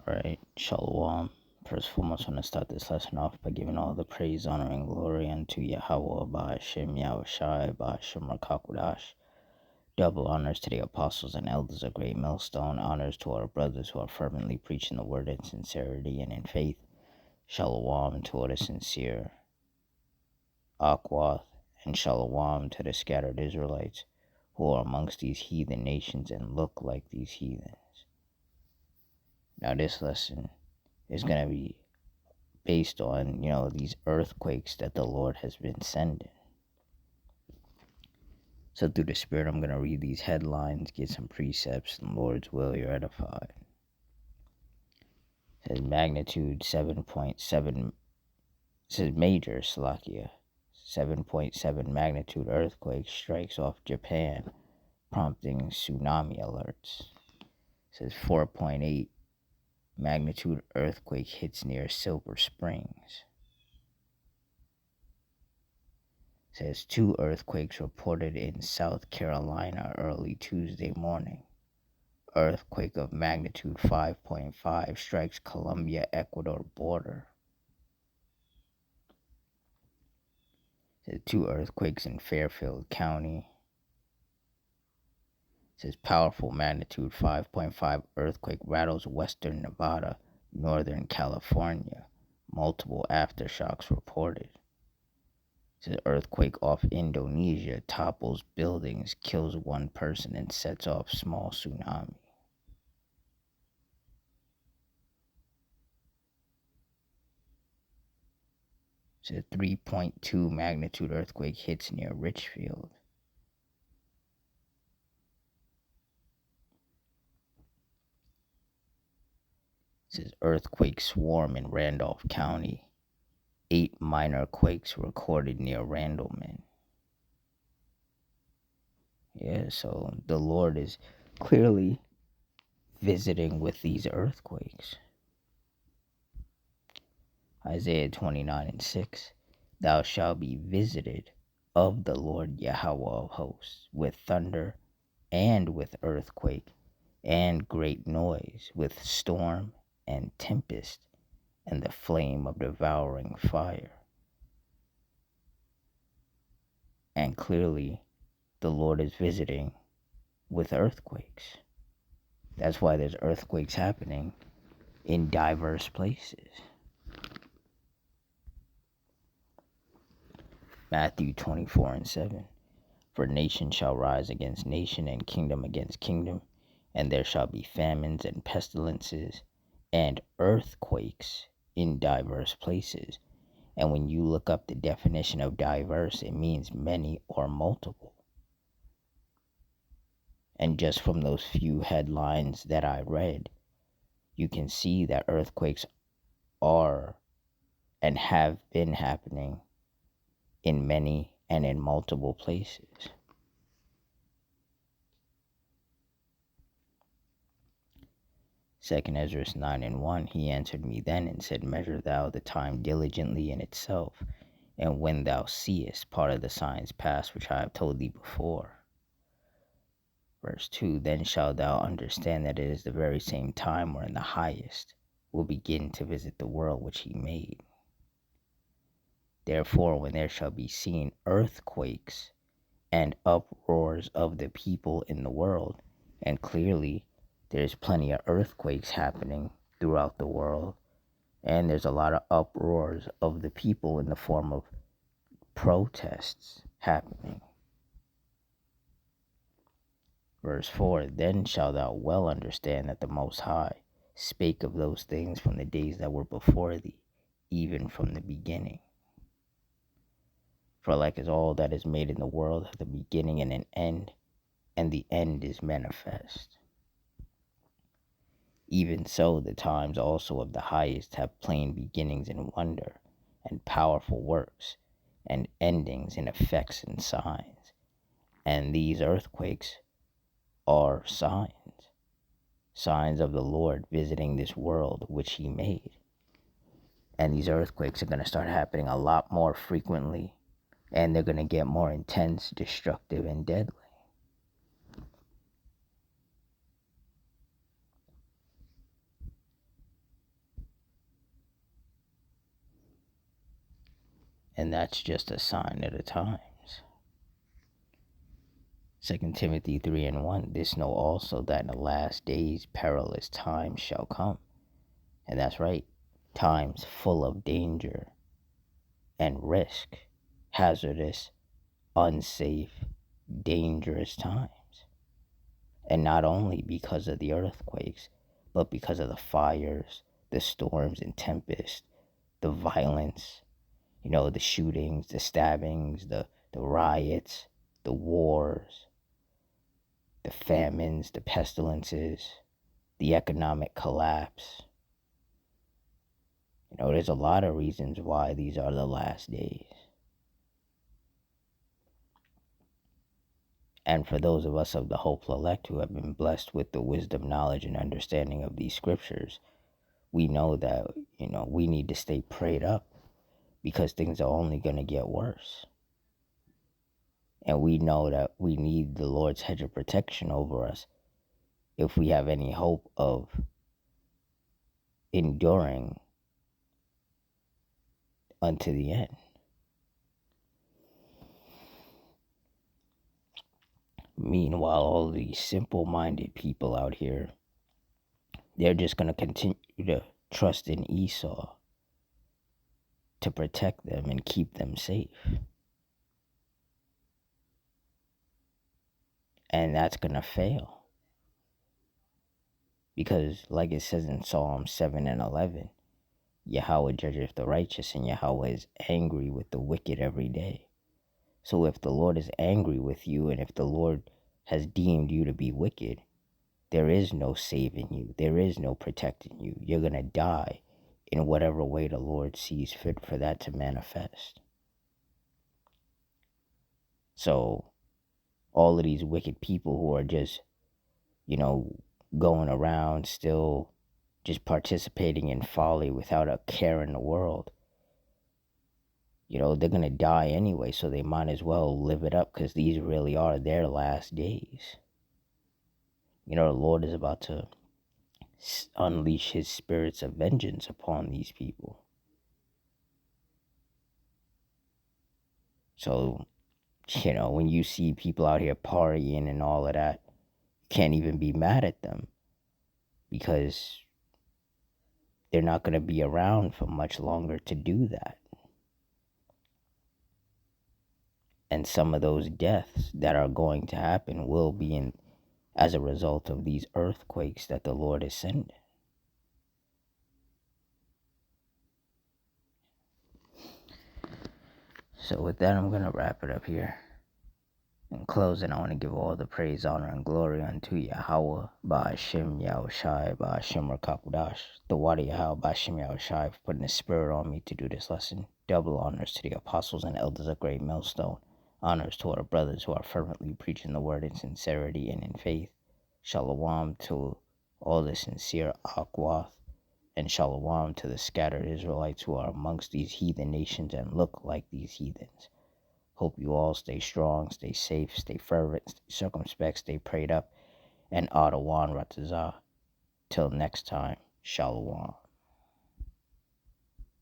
Alright, Shalom. First and foremost, I want to start this lesson off by giving all the praise, honor, and glory unto Yahweh, Ba'ashem, Yahushai, Ba'ashem, Rakakwadash. Double honors to the apostles and elders of Great Millstone. Honors to our brothers who are fervently preaching the word in sincerity and in faith. Shalom to all the sincere Akwath, and Shalom to the scattered Israelites who are amongst these heathen nations and look like these heathens. Now, this lesson is going to be based on, these earthquakes that the Lord has been sending. So through the Spirit, I'm going to read these headlines, get some precepts, and Lord's will, you're edified. It says magnitude 7.7, it says major, Salakia, 7.7 magnitude earthquake strikes off Japan, prompting tsunami alerts. It says 4.8 magnitude earthquake hits near Silver Springs. Says 2 earthquakes reported in South Carolina early Tuesday morning. Earthquake of magnitude 5.5 strikes Colombia-Ecuador border. Says 2 earthquakes in Fairfield County. Says powerful magnitude 5.5 earthquake rattles western Nevada, northern California. Multiple aftershocks reported. Says earthquake off Indonesia topples buildings, kills 1 person, and sets off small tsunami. Says 3.2 magnitude earthquake hits near Richfield. Says earthquake swarm in Randolph County. 8 minor quakes recorded near Randleman. Yeah, so the Lord is clearly visiting with these earthquakes. Isaiah 29:6. Thou shalt be visited of the Lord Yahweh of hosts with thunder and with earthquake and great noise, with storm and tempest and the flame of devouring fire. And clearly, the Lord is visiting with earthquakes. That's why there's earthquakes happening in diverse places. Matthew 24:7. For nation shall rise against nation, and kingdom against kingdom, and there shall be famines and pestilences and earthquakes in diverse places. And when you look up the definition of diverse, it means many or multiple. And just from those few headlines that I read, you can see that earthquakes are and have been happening in many and in multiple places. Second Ezra 9:1, he answered me then and said, Measure thou the time diligently in itself, and when thou seest part of the signs pass which I have told thee before. Verse 2, then shalt thou understand that it is the very same time wherein the highest will begin to visit the world which he made. Therefore, when there shall be seen earthquakes and uproars of the people in the world, and clearly there's plenty of earthquakes happening throughout the world, and there's a lot of uproars of the people in the form of protests happening. Verse 4, then shalt thou well understand that the Most High spake of those things from the days that were before thee, even from the beginning. For like as all that is made in the world hath a beginning and an end, and the end is manifest. Even so the times also of the highest have plain beginnings in wonder, and powerful works, and endings in effects and signs. And these earthquakes are signs of the Lord visiting this world which he made. And these earthquakes are going to start happening a lot more frequently, and they're going to get more intense, destructive, and deadly. And that's just a sign of the times. 2 Timothy 3:1, this know also that in the last days perilous times shall come. And that's right, times full of danger and risk, hazardous, unsafe, dangerous times. And not only because of the earthquakes, but because of the fires, the storms and tempests, the violence, the shootings, the stabbings, the riots, the wars, the famines, the pestilences, the economic collapse. There's a lot of reasons why these are the last days. And for those of us of the hopeful elect who have been blessed with the wisdom, knowledge, and understanding of these scriptures, we know that, we need to stay prayed up because things are only going to get worse. And we know that we need the Lord's hedge of protection over us if we have any hope of enduring unto the end. Meanwhile, all these simple-minded people out here, they're just going to continue to trust in Esau to protect them and keep them safe. And that's going to fail. Because like it says in Psalm 7:11, Yahweh judgeth the righteous, and Yahweh is angry with the wicked every day. So if the Lord is angry with you, and if the Lord has deemed you to be wicked, there is no saving you. There is no protecting you. You're going to die in whatever way the Lord sees fit for that to manifest. So all of these wicked people who are just, going around still just participating in folly without a care in the world, they're going to die anyway, so they might as well live it up because these really are their last days. The Lord is about to unleash his spirits of vengeance upon these people. So, when you see people out here partying and all of that, you can't even be mad at them because they're not going to be around for much longer to do that. And some of those deaths that are going to happen will be as a result of these earthquakes that the Lord is sending. So with that, I'm going to wrap it up here. In closing, I want to give all the praise, honor, and glory unto Yahweh, Ba'ashem Yahushai, Ba'ashem Rakakudash, the Wadi Yahweh, Ba'ashem Yahushai, for putting the spirit on me to do this lesson. Double honors to the apostles and elders of Great Millstone. Honors to our brothers who are fervently preaching the word in sincerity and in faith. Shalom to all the sincere Akwath, and shalom to the scattered Israelites who are amongst these heathen nations and look like these heathens. Hope you all stay strong, stay safe, stay fervent, stay circumspect, stay prayed up, and Adawan Ratazah. Till next time, shalom.